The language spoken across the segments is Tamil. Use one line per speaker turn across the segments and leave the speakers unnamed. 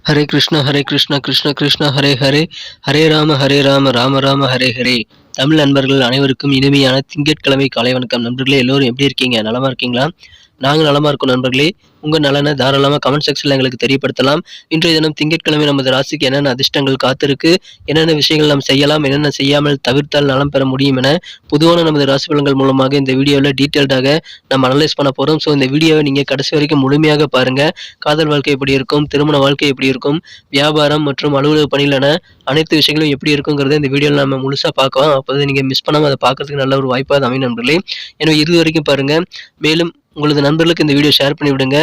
ஹரே கிருஷ்ணா கிருஷ்ண கிருஷ்ண ஹரே ஹரே, ஹரே ராம ராம ராம ஹரே ஹரே. தமிழ் நண்பர்கள் அனைவருக்கும் இனிமையான திங்கட்கிழமை காலை வணக்கம். நண்பர்களே, எல்லோரும் எப்படி இருக்கீங்க? நலமா இருக்கீங்களா? நாங்கள் நலமா இருக்கோம் நண்பர்களே. உங்க நலனை தாராளமா கமெண்ட் செக்ஷன்ல எங்களுக்கு தெரியப்படுத்தலாம். இன்றைய தினம் திங்கட்கிழமை நமது ராசிக்கு என்னென்ன அதிர்ஷ்டங்கள் காத்திருக்கு, என்னென்ன விஷயங்கள் நாம் செய்யலாம், என்னென்ன செய்யாமல் தவிர்த்தால் நலம் பெற முடியும் என பொதுவான நமது ராசி பலன்கள் மூலமாக இந்த வீடியோவில் டீட்டெயில்டாக நம்ம அனலைஸ் பண்ண போறோம். ஸோ இந்த வீடியோவை நீங்க கடைசி வரைக்கும் முழுமையாக பாருங்க. காதல் வாழ்க்கை எப்படி இருக்கும், திருமண வாழ்க்கை எப்படி இருக்கும், வியாபாரம் மற்றும் அலுவலக பணிகள் என அனைத்து விஷயங்களும் எப்படி இருக்குங்கிறத இந்த வீடியோவில் நம்ம முழுசா பார்க்கலாம். அப்போது நீங்க மிஸ் பண்ணாம அதை பார்க்கறதுக்கு நல்ல ஒரு வாய்ப்பாக அமையும் நண்பர்களே. எனவே இறுதி வரைக்கும் பாருங்க. மேலும் உங்களது நண்பர்களுக்கு இந்த வீடியோ ஷேர் பண்ணி விடுங்க.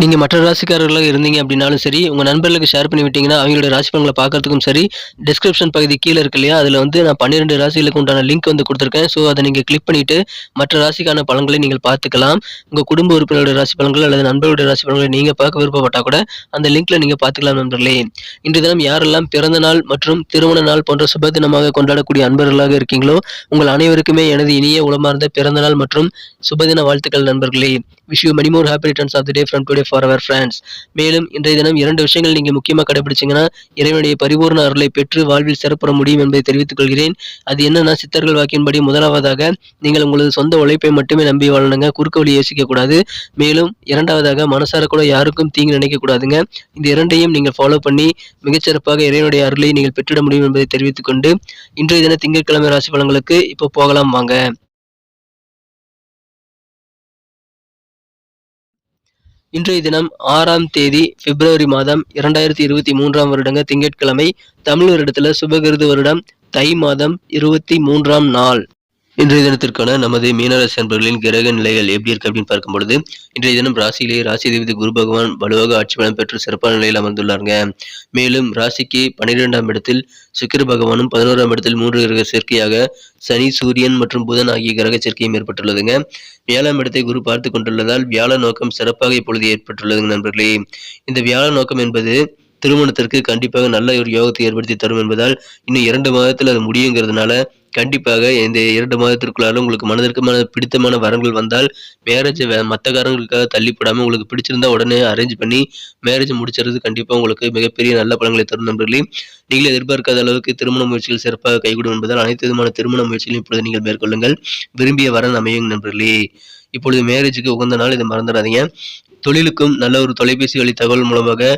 நீங்க மற்ற ராசிக்காரர்களாக இருந்தீங்க அப்படின்னாலும் சரி, உங்க நண்பர்களுக்கு ஷேர் பண்ணி விட்டீங்கன்னா அவங்களுடைய ராசி பலன்களை பார்க்கறதுக்கும் சரி, டிஸ்கிரிப்ஷன் பகுதி கீழே இருக்கு இல்லையா, அதில் வந்து நான் 12 ராசிகளுக்கு உண்டான லிங்க் வந்து கொடுத்துருக்கேன். ஸோ அதை நீங்கள் கிளிக் பண்ணிட்டு மற்ற ராசிக்கான பலன்களை நீங்கள் பார்த்துக்கலாம். உங்கள் குடும்ப உறுப்பினருடைய ராசி பலன்கள் அல்லது நண்பர்களுடைய ராசி பலன்களை நீங்கள் பார்க்க விருப்பப்பட்டால் கூட அந்த லிங்க்ல நீங்கள் பார்த்துக்கலாம் நண்பர்களே. இன்றைய தினம் யாரெல்லாம் பிறந்த நாள் மற்றும் திருமண நாள் போன்ற சுப தினமாக கொண்டாடக்கூடிய அன்பர்களாக இருக்கீங்களோ, உங்கள் அனைவருக்குமே எனது இனிய உளமார்ந்த பிறந்த நாள் மற்றும் சுபதின வாழ்த்துக்கள் நண்பர்களே. Wish you many more happy returns of the day from today for our friends. மேலும் இன்றைய தினம் 2 விஷயங்கள் நீங்க முக்கியமா கடைபிடிச்சீங்கன்னா இறைவனுடைய பரிபூர்ண அருளை பெற்று வாழ்வில் சிறப்புற முடியும் என்பதை தெரிவித்துக் கொள்கிறேன். அது என்னன்னா, சித்தர்கள் வாக்கின்படி முதலாவதாக நீங்கள் உங்களது சொந்த உழைப்பை மட்டுமே நம்பி வாழணுங்க. குறுக்கு வழி யோசிக்க கூடாது. மேலும் இரண்டாவதாக மனசார கூட யாருக்கும் தீங்கு நினைக்க கூடாதுங்க. இந்த இரண்டையும் நீங்கள் ஃபாலோ பண்ணி மிகச்சிறப்பாக இறைவனுடைய அருளை நீங்கள் பெற்றிட முடியும் என்பதை தெரிவித்துக் கொண்டு இன்றைய தின திங்கட்கிழமை ராசி பலன்களுக்கு இப்போ போகலாம் வாங்க. இன்றைய தினம் 6ஆம் தேதி பிப்ரவரி மாதம் 2023ஆம் வருடங்க திங்கட்கிழமை. தமிழ் வருடத்துல சுபகிருது வருடம் தை மாதம் 23ஆம் நாள். இன்றைய தினத்திற்கான நமது மீனராசி அன்பர்களின் கிரக நிலைகள் எப்படி இருக்கு அப்படின்னு பார்க்கும் பொழுது, இன்றைய தினம் ராசியிலேயே ராசி அதிபதி குரு பகவான் வலுவாக ஆட்சி பலம் பெற்று சிறப்பான நிலையில் அமர்ந்துள்ளாருங்க. மேலும் ராசிக்கு 12ஆம் இடத்தில் சுக்கிர பகவானும் 11ஆம் இடத்தில் 3 கிரக சேர்க்கையாக சனி, சூரியன் மற்றும் புதன் ஆகிய கிரக சேர்க்கையும் ஏற்பட்டுள்ளதுங்க. 7ஆம் இடத்தை குரு பார்த்து கொண்டுள்ளதால் வியாழ நோக்கம் சிறப்பாக இப்பொழுது ஏற்பட்டுள்ளதுங்க நண்பர்களே. இந்த வியாழ நோக்கம் என்பது திருமணத்திற்கு கண்டிப்பாக நல்ல ஒரு யோகத்தை ஏற்படுத்தி தரும் என்பதால் இன்னும் 2 மாதத்தில் அது முடியுங்கிறதுனால கண்டிப்பாக இந்த 2 மாதத்திற்குள்ளார உங்களுக்கு மனதிற்கு பிடித்தமான வரங்கள் வந்தால் மேரேஜ் மற்ற காரணங்களுக்காக தள்ளிப்படாமல் உங்களுக்கு பிடிச்சிருந்தா உடனே அரேஞ்ச் பண்ணி மேரேஜ் முடிச்சுறது கண்டிப்பாக உங்களுக்கு மிகப்பெரிய நல்ல பலன்களை தரும் நண்பர்களே. நீங்கள் எதிர்பார்க்காத அளவுக்கு திருமண முயற்சிகள் சிறப்பாக கைகூடும் என்பதால் அனைத்து விதமான திருமண முயற்சிகளையும் இப்பொழுது நீங்கள் மேற்கொள்ளுங்கள். விரும்பிய வரன் அமையும் நண்பர்களே. இப்பொழுது மேரேஜுக்கு உகந்த நாள், இதை மறந்துடாதீங்க. தொழிலுக்கும் நல்ல ஒரு தொலைபேசி வழி தகவல் மூலமாக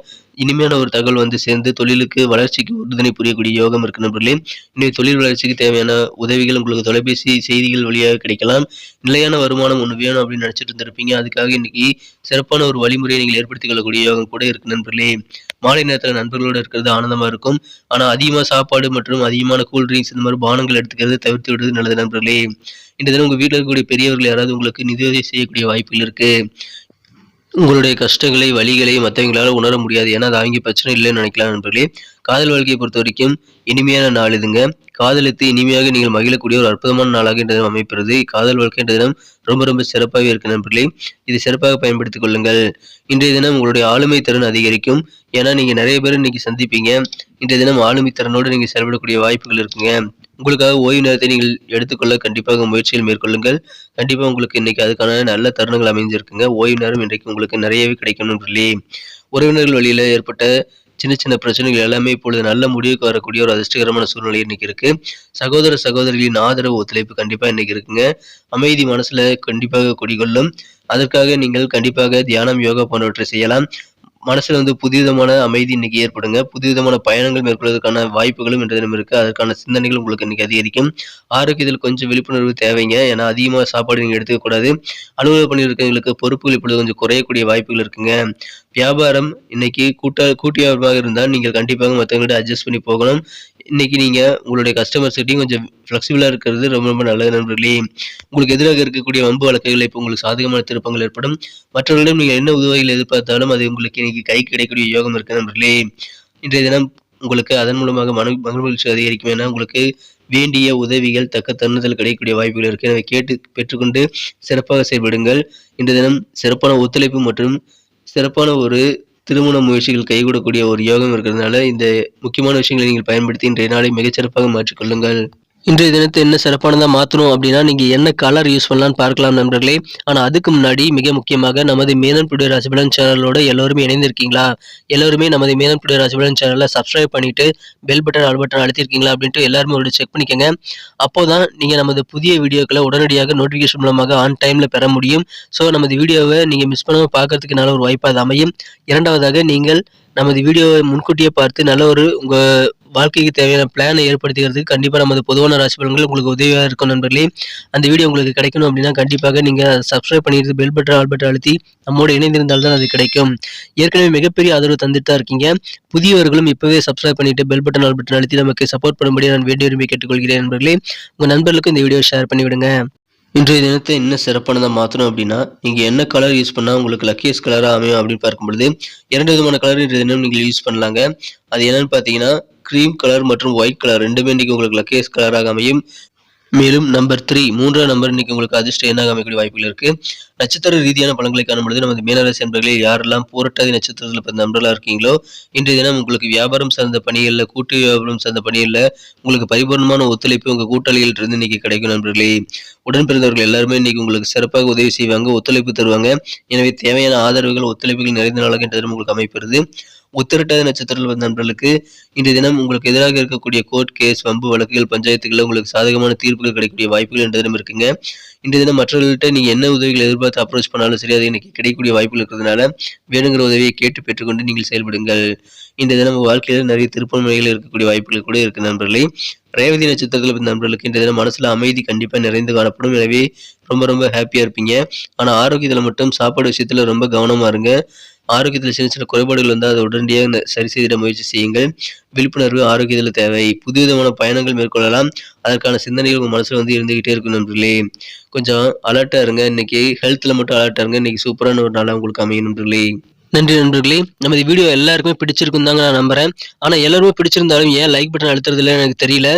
இனிமையான ஒரு தகவல் வந்து சேர்ந்து தொழிலுக்கு வளர்ச்சிக்கு உறுதுணை புரியக்கூடிய யோகம் இருக்கு நண்பர்களே. இன்னைக்கு தொழில் வளர்ச்சிக்கு தேவையான உதவிகள் உங்களுக்கு தொலைபேசி செய்திகள் வழியாக கிடைக்கலாம். நிலையான வருமானம் ஒன்று வேணும் அப்படின்னு நினைச்சிட்டு இருந்திருப்பீங்க. அதுக்காக இன்னைக்கு சிறப்பான ஒரு வழிமுறையை நீங்கள் ஏற்படுத்திக் கொள்ளக்கூடிய யோகம் கூட இருக்கு நண்பர்களே. மாலை நேரத்தில் நண்பர்களோடு இருக்கிறது ஆனந்தமா இருக்கும். ஆனா அதிகமாக சாப்பாடு மற்றும் அதிகமான கூல்ட்ரிங்க்ஸ் இந்த மாதிரி பானங்கள் எடுத்துக்கிறது தவிர்த்து விடுறது நல்லது நண்பர்களே. இந்த தினம் உங்க வீட்டில் இருக்கக்கூடிய பெரியவர்கள் யாராவது உங்களுக்கு நிதியுதவி செய்யக்கூடிய வாய்ப்புகள் இருக்கு. உங்களுடைய கஷ்டங்களை, வலிகளை மற்றவங்களால உணர முடியாது. ஏன்னா அது அவங்க பிரச்சனை இல்லைன்னு நினைக்கலாம் நண்பர்களே. காதல் வாழ்க்கையை பொறுத்த வரைக்கும் இனிமையான நாள் இதுங்க. காதலித்து இனிமையாக நீங்கள் மகிழக்கூடிய ஒரு அற்புதமான நாளாக இந்த தினம் அமைப்பெறுது. காதல் வாழ்க்கை என்ற தினம் ரொம்ப ரொம்ப சிறப்பாகவே இருக்கு நண்பர்களே. இதை சிறப்பாக பயன்படுத்திக் கொள்ளுங்கள். இன்றைய தினம் உங்களுடைய ஆளுமை திறன் அதிகரிக்கும். ஏன்னா நீங்க நிறைய பேர் இன்னைக்கு சந்திப்பீங்க. இன்றைய தினம் ஆளுமை திறனோடு நீங்க செயல்படக்கூடிய வாய்ப்புகள் இருக்குங்க. உங்களுக்காக ஓய்வு நேரத்தை நீங்கள் எடுத்துக்கொள்ள கண்டிப்பாக முயற்சிகள் மேற்கொள்ளுங்கள். கண்டிப்பா உங்களுக்கு இன்னைக்கு அதுக்கான நல்ல தருணங்கள் அமைஞ்சிருக்குங்க. ஓய்வு நேரம் இன்றைக்கு உங்களுக்கு நிறையவே கிடைக்கும் நண்பர்களே. உறவினர்கள் வழியில ஏற்பட்ட சின்ன சின்ன பிரச்சனைகள் எல்லாமே இப்பொழுது நல்ல முடிவுக்கு வரக்கூடிய ஒரு அதிர்ஷ்டகரமான சூழ்நிலை இன்னைக்கு இருக்கு. சகோதர சகோதரிகளின் ஆதரவு ஒத்துழைப்பு கண்டிப்பா இன்னைக்கு இருக்குங்க. அமைதி மனசுல கண்டிப்பாக குடிகொள்ளும். அதற்காக நீங்கள் கண்டிப்பாக தியானம், யோகா போன்றவற்றை செய்யலாம். மனசுல வந்து புதுவிதமான அமைதி இன்னைக்கு ஏற்படுங்க. புதுவிதமான பயணங்கள் மேற்கொள்வதற்கான வாய்ப்புகளும் இன்றைய தினம் இருக்கு. அதற்கான சிந்தனைகள் உங்களுக்கு இன்னைக்கு அதிகரிக்கும். ஆரோக்கியத்தில் கொஞ்சம் விழிப்புணர்வு தேவைங்க. ஏன்னா அதிகமாக சாப்பாடு நீங்க எடுத்துக்க கூடாது. அலுவலக பணியில் இருக்கிறவங்களுக்கு பொறுப்புகள் இப்பொழுது கொஞ்சம் குறையக்கூடிய வாய்ப்புகள் இருக்குங்க. வியாபாரம் இன்னைக்கு கூட்டு வியாபாரமாக இருந்தால் நீங்கள் கண்டிப்பாக மற்றவங்கள்ட்ட அட்ஜஸ்ட் பண்ணி போகணும். இன்னைக்கு நீங்க உங்களுடைய கஸ்டமர்ஸ் கிட்டையும் கொஞ்சம் ஃப்ளெக்சிபிளா இருக்கிறது ரொம்ப ரொம்ப நல்லது நண்பர்களே. உங்களுக்கு எதிராக இருக்கக்கூடிய வம்பு வழக்குகள் இப்போ உங்களுக்கு சாதகமான திருப்பங்கள் ஏற்படும். மற்றவர்களிடம் நீங்கள் என்ன உதவிகள் எதிர்பார்த்தாலும் அது உங்களுக்கு இன்னைக்கு கை கிடைக்கக்கூடிய யோகம் இருக்கு நண்பர்களே. இன்றைய தினம் உங்களுக்கு அதன் மூலமாக மகிழ்ச்சி அதிகரிக்கும். ஏன்னா உங்களுக்கு வேண்டிய உதவிகள் தக்க தருணத்தில் கிடைக்கக்கூடிய வாய்ப்புகள் இருக்கு. எனவே கேட்டு பெற்றுக்கொண்டு சிறப்பாக செயல்படுங்கள். இன்றைய தினம் சிறப்பான ஒத்துழைப்பு மற்றும் சிறப்பான ஒரு திருமண முயற்சிகள் கைகூடக்கூடிய ஒரு யோகம் இருக்கிறதுனால இந்த முக்கியமான விஷயங்களை நீங்கள் பயன்படுத்தி இன்றைய நாளை மிகச்சிறப்பாக மாற்றிக்கொள்ளுங்கள். இன்றைய தினத்தை என்ன சிறப்பானதா மாத்தணும் அப்படின்னா, நீங்க என்ன கலர் யூஸ் பண்ணலாம்னு பார்க்கலாம் நண்பர்களே. ஆனா அதுக்கு முன்னாடி மிக முக்கியமாக நமது மேதன் டுடே ராசிபலன் சேனலோட எல்லோருமே இணைந்திருக்கீங்களா? எல்லோருமே நமது மேதன் டுடே ராசிபலன் சேனல சப்ஸ்கிரைப் பண்ணிட்டு, பெல் பட்டன், ஆல் பட்டன் அழுத்தியிருக்கீங்களா அப்படின்ட்டு எல்லாருமே ஒரு செக் பண்ணிக்கங்க. அப்போதான் நீங்க நமது புதிய வீடியோக்கள உடனடியாக நோட்டிஃபிகேஷன் மூலமாக ஆன் டைம்ல பெற முடியும். ஸோ நமது வீடியோவ நீங்க மிஸ் பண்ணாம பார்க்கறதுக்கு நல்ல ஒரு வாய்ப்பா அது அமையும். 2வதாக நீங்கள் நமது வீடியோவை முன்கூட்டியே பார்த்து நல்ல ஒரு உங்க வாழ்க்கைக்கு தேவையான பிளானை ஏற்படுத்திக்கிறதுக்கு கண்டிப்பா நமது பொதுவான ராசி பலன்கள் உங்களுக்கு உதவியா இருக்கும் நண்பர்களே. அந்த வீடியோ உங்களுக்கு கிடைக்கணும் அப்படின்னா கண்டிப்பாக நீங்க சப்ஸ்கிரைப் பண்ணிட்டு பெல் பட்டன், ஆல் பட்டன் அழுத்தி நம்மோடு இணைந்திருந்தால் தான் அது கிடைக்கும். ஏற்கனவே மிகப்பெரிய ஆதரவு தந்துட்டு தான் இருக்கீங்க. புதியவர்களும் இப்பவே சப்ஸ்கிரைப் பண்ணிட்டு பெல் பட்டன், ஆல் பட்டன் அழுத்தி நமக்கு சப்போர்ட் பண்ணும்படி நான் வேண்டி விரும்பி கேட்டுக்கொள்கிறேன் நண்பர்களே. உங்க நண்பர்களுக்கும் இந்த வீடியோ ஷேர் பண்ணி விடுங்க. இன்றைய தினத்தை இன்னும் சிறப்பானதா மாத்தணும் அப்படின்னா, நீங்க என்ன கலர் யூஸ் பண்ணா உங்களுக்கு லக்கியஸ்ட் கலரா அமையும் அப்படின்னு பார்க்கும்பொழுது, 2 விதமான கலர் இன்றைய தினம் நீங்க யூஸ் பண்ணலாங்க. அது என்னன்னு பார்த்தீங்கன்னா, கிரீம் கலர் மற்றும் ஒயிட் கலர் 2மே இன்னைக்கு உங்களுக்கு லக்கியஸ்ட் கலராக அமையும். மேலும் நம்பர் 3 3ஆம் நம்பர் இன்னைக்கு உங்களுக்கு அதிர்ஷ்ட எண்ணாக அமையக்கூடிய வாய்ப்புகள் இருக்கு. நட்சத்திர ரீதியான பலன்களை காணும்பொழுது நமது மீனராசி அன்பர்களே யாரெல்லாம் பூரட்டாதி நட்சத்திரத்தில் பிறந்த நண்பர்களா இருக்கீங்களோ, இன்றைய தினம் உங்களுக்கு வியாபாரம் சார்ந்த பணிகள்ல, கூட்டு வியாபாரம் சார்ந்த பணிகள்ல உங்களுக்கு பரிபூர்ணமான ஒத்துழைப்பு உங்க கூட்டாளிகள்ட்ட இருந்து இன்னைக்கு கிடைக்கும் நண்பர்களே. உடன் பிறந்தவர்கள் எல்லாருமே இன்னைக்கு உங்களுக்கு சிறப்பாக உதவி செய்வாங்க, ஒத்துழைப்பு தருவாங்க. எனவே தேவையான ஆதரவுகள், ஒத்துழைப்புகள் நிறைந்த நாளாக இன்றைய தினம் உங்களுக்கு அமைப்பெறுது. உத்திரட்டாதி நட்சத்திரத்தில் வந்த நண்பர்களுக்கு இன்றைய தினம் உங்களுக்கு எதிராக இருக்கக்கூடிய கோர்ட் கேஸ், வம்பு வழக்குகள், பஞ்சாயத்துகளில் உங்களுக்கு சாதகமான தீர்ப்புகள் கிடைக்கக்கூடிய வாய்ப்புகள் இன்றைய தினம் இருக்குங்க. இன்றைய தினம் மற்றவர்கள்ட்ட நீங்க என்ன உதவிகளை எதிர்பார்த்து அப்ரோச் பண்ணாலும் சரி, அது இன்னைக்கு கிடைக்கக்கூடிய வாய்ப்புகள் இருக்கிறதுனால வேணுங்கிற உதவியை கேட்டு பெற்றுக்கொண்டு நீங்கள் செயல்படுங்கள். இன்றைய தினம் உங்க வாழ்க்கையில நிறைய திருப்பமுனைகள் இருக்கக்கூடிய வாய்ப்புகள் கூட இருக்கு நண்பர்களே. ரேவதி நட்சத்திரத்தில் பிறந்த நண்பர்களுக்கு இன்றைய தினம் மனசுல அமைதி கண்டிப்பா நிறைந்து காணப்படும். எனவே ரொம்ப ரொம்ப ஹாப்பியா இருப்பீங்க. ஆனா ஆரோக்கியத்துல மட்டும் சாப்பாடு விஷயத்துல ரொம்ப கவனமா இருங்க. ஆரோக்கியத்துல சின்ன சின்ன குறைபாடுகள் வந்தா அதை உடனடியாக சரி செய்திட முயற்சி செய்யுங்கள். விழிப்புணர்வு ஆரோக்கியத்துல தேவை. புதுவிதமான பயணங்கள் மேற்கொள்ளலாம். அதற்கான சிந்தனைகள் உங்க மனசுல வந்து இருந்துகிட்டே இருக்கும் நண்பர்களே. கொஞ்சம் அலர்ட்டா இருங்க. இன்னைக்கு ஹெல்த்ல மட்டும் அலர்ட்டா இருங்க. இன்னைக்கு சூப்பரான ஒரு நாளா உங்களுக்கு அமையும் நண்பர்களே. நன்றி நண்பர்களே. நமது வீடியோ எல்லாருக்குமே பிடிச்சிருக்கும் தாங்க நான் நம்புறேன். ஆனா எல்லாருமே பிடிச்சிருந்தாலும் ஏன் லைக் பட்டன் அழுத்துறது இல்லன்னு எனக்கு தெரியல.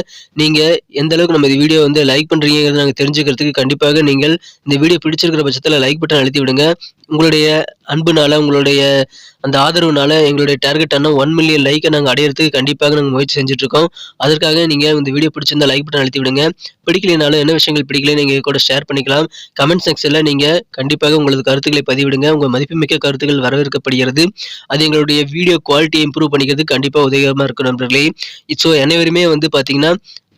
நீங்க எந்த அளவுக்கு நம்ம வீடியோ வந்து லைக் பண்றீங்கங்கிறத நாங்க தெரிஞ்சுக்கிறதுக்கு கண்டிப்பாக நீங்கள் இந்த வீடியோ பிடிச்சிருக்கிற பட்சத்துல லைக் பட்டன் அழுத்தி விடுங்க. உங்களுடைய அன்புனால, உங்களுடைய அந்த ஆதரவுனால எங்களுடைய டார்கெட் ஆன 1 மில்லியன் லைக்க நாங்க அடையறதுக்கு கண்டிப்பாக நாங்க முயற்சி செஞ்சுட்டு இருக்கோம். அதற்காக நீங்க இந்த வீடியோ பிடிச்சிருந்தா லைக் பட்டன் அழுத்தி விடுங்க. பிடிக்கலைனாலும் என்ன விஷயங்கள் பிடிக்கல நீங்க கூட ஷேர் பண்ணிக்கலாம். கமெண்ட் செக்ஷன்ல நீங்க கண்டிப்பாக உங்களது கருத்துக்களை பதிவிடுங்க. உங்க மதிப்புமிக்க கருத்துக்கள் வரவேற்கப்படுகிறது. அது எங்களுடைய வீடியோ குவாலிட்டியை இம்ப்ரூவ் பண்ணிக்கிறதுக்கு கண்டிப்பா உதவிகரமா இருக்கும் நண்பர்களே. ஸோ அனைவருமே வந்து பார்த்தீங்கன்னா,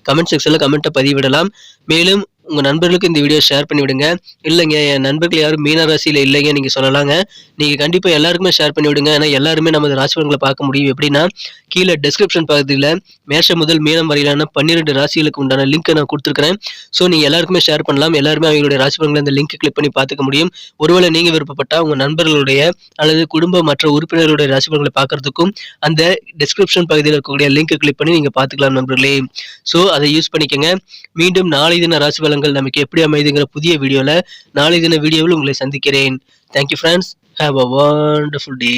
கமெண்ட் செக்ஷன்ல கமெண்ட்ட பதிவிடலாம். மேலும் உங்க நண்பர்களுக்கு இந்த வீடியோ ஷேர் பண்ணி விடுங்க. இல்லைங்க என் நண்பர்கள் யாரும் மீன ராசியில இல்லைங்க நீங்க சொல்லலாங்க. நீங்க கண்டிப்பா எல்லாருக்குமே ஷேர் பண்ணி விடுங்க. ஏன்னா எல்லாருமே நமது ராசி பலன்களை பார்க்க முடியும். எப்படின்னா, கீழ டிஸ்கிரிப்ஷன் பகுதியில மேஷம் முதல் மீனம் வரையிலான 12 ராசிகளுக்கு உண்டான லிங்க் நான் குடுத்துருக்கிறேன். ஸோ நீங்க எல்லாருக்குமே ஷேர் பண்ணலாம். எல்லாருமே அவங்களுடைய ராசி பலன்களை அந்த லிங்க் கிளிக் பண்ணி பார்த்துக்க முடியும். ஒருவேளை நீங்க விருப்பப்பட்டா உங்க நண்பர்களுடைய அல்லது குடும்ப மற்ற உறுப்பினர்களுடைய ராசி பலன்களை பார்க்கறதுக்கும் அந்த டிஸ்கிரிப்ஷன் பகுதியில் இருக்கக்கூடிய லிங்க் கிளிக் பண்ணி நீங்க பார்த்துக்கலாம் நண்பர்களே. ஸோ அதை யூஸ் பண்ணிக்கங்க. மீண்டும் நாளை தின ராசி பலன்கள் நமக்கு எப்படி அமைதுங்கிற புதிய வீடியோல நாளை தின வீடியோவில் உங்களை சந்திக்கிறேன். Thank you friends. Have a wonderful day.